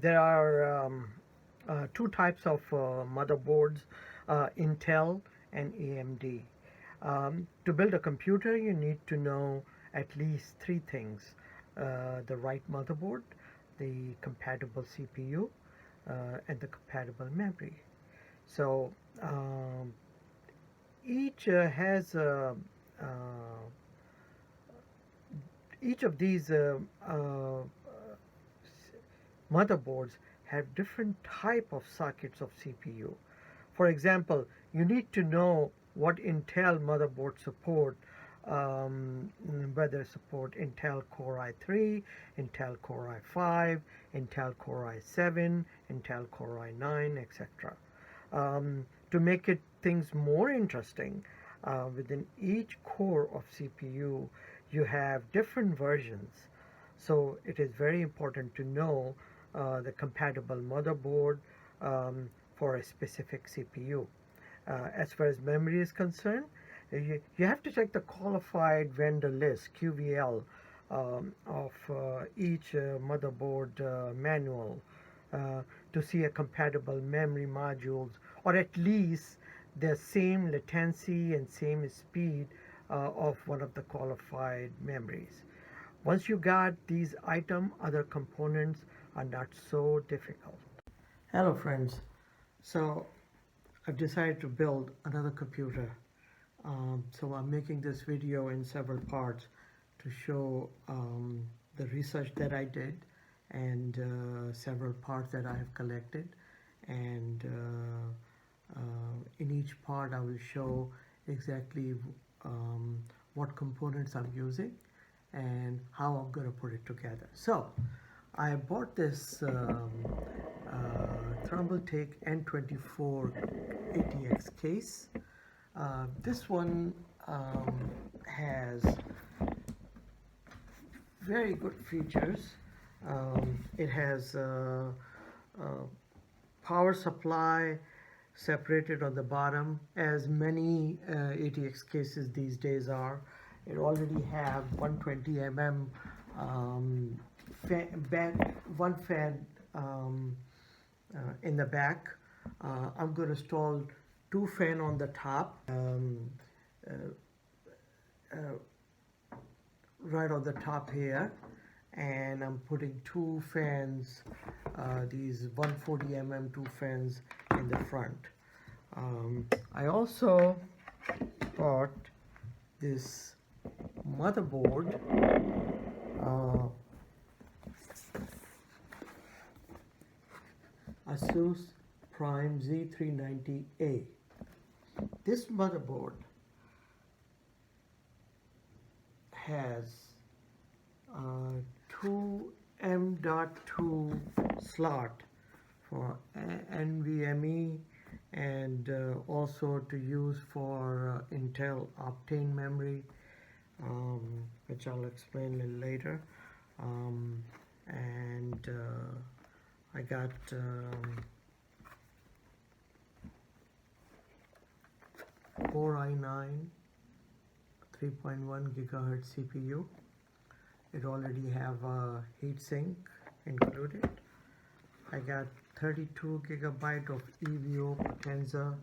there are two types of motherboards, Intel and AMD. To build a computer, you need to know at least three things: the right motherboard, the compatible CPU, and the compatible memory. So each has uh, each of these motherboards have different type of sockets of CPU. For example, you need to know what Intel motherboard support, um, whether support Intel Core i3, Intel Core i5, Intel Core i7, Intel Core i9, etc. To make it things more interesting, within each core of CPU, you have different versions. So it is very important to know the compatible motherboard for a specific CPU. As far as memory is concerned, you have to check the qualified vendor list QVL of each motherboard manual to see a compatible memory modules, or at least the same latency and same speed of one of the qualified memories. Once you got these item, other components are not so difficult. Hello friends. So I've decided to build another computer. So I'm making this video in several parts to show the research that I did and several parts that I have collected. And in each part I will show exactly what components I'm using and how I'm going to put it together. So I bought this Thermaltake N24 ATX case. This one has very good features. It has power supply separated on the bottom, as many ATX cases these days are. It already have 120 mm one fan in the back. I'm going to install two fan on the top, uh, uh, right on the top here, and I'm putting two fans, these 140 mm two fans in the front. I also bought this motherboard, Asus Prime Z390-A. This motherboard has two M.2 slot for NVMe and also to use for Intel Optane memory, which I'll explain a little later. And I got Core i9 3.1 gigahertz CPU. It already have a heatsink included. I got 32 gigabyte of EVO Potenza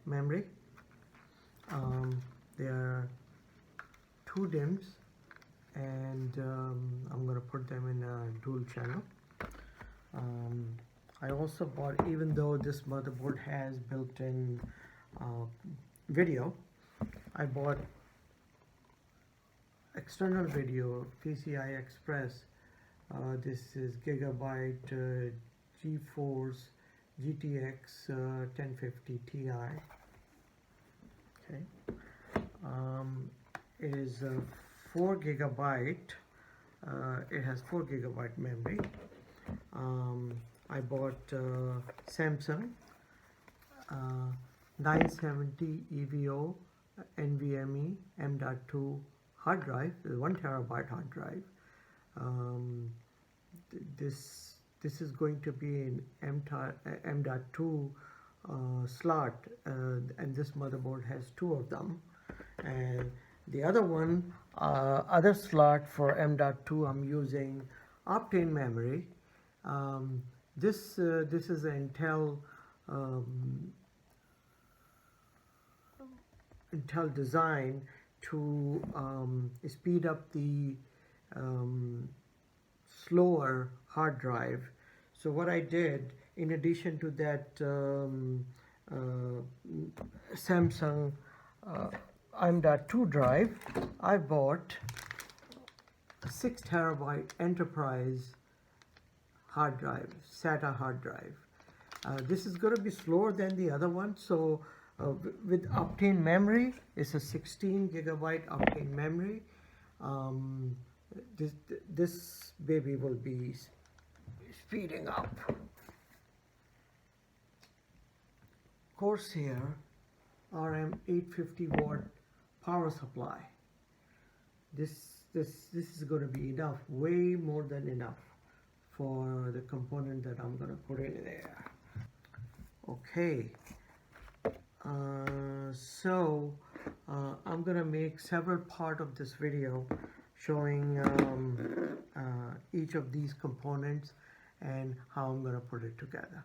memory. There are two DIMMs, and I'm going to put them in a dual channel. I also bought, even though this motherboard has built-in video, I bought external video PCI Express. This is Gigabyte GeForce GTX 1050 Ti. Okay, it is 4 gigabyte. It has 4 gigabyte memory. I bought Samsung 970 EVO NVMe M.2 hard drive, 1 terabyte hard drive. This is going to be in M.2 slot, and this motherboard has two of them. And the other one, other slot for M.2, I'm using Optane memory. This is an um, Intel design to speed up the um, slower hard drive. So what I did, in addition to that Samsung M.2 drive, I bought a 6 terabyte enterprise hard drive, SATA hard drive. This is going to be slower than the other one, so with Optane memory, it's a 16 gigabyte Optane memory. Um, this baby will be speeding up. Corsair RM850 watt power supply. This is going to be enough, way more than enough for the component that I'm going to put in there. Okay, I'm going to make several parts of this video showing each of these components and how I'm going to put it together.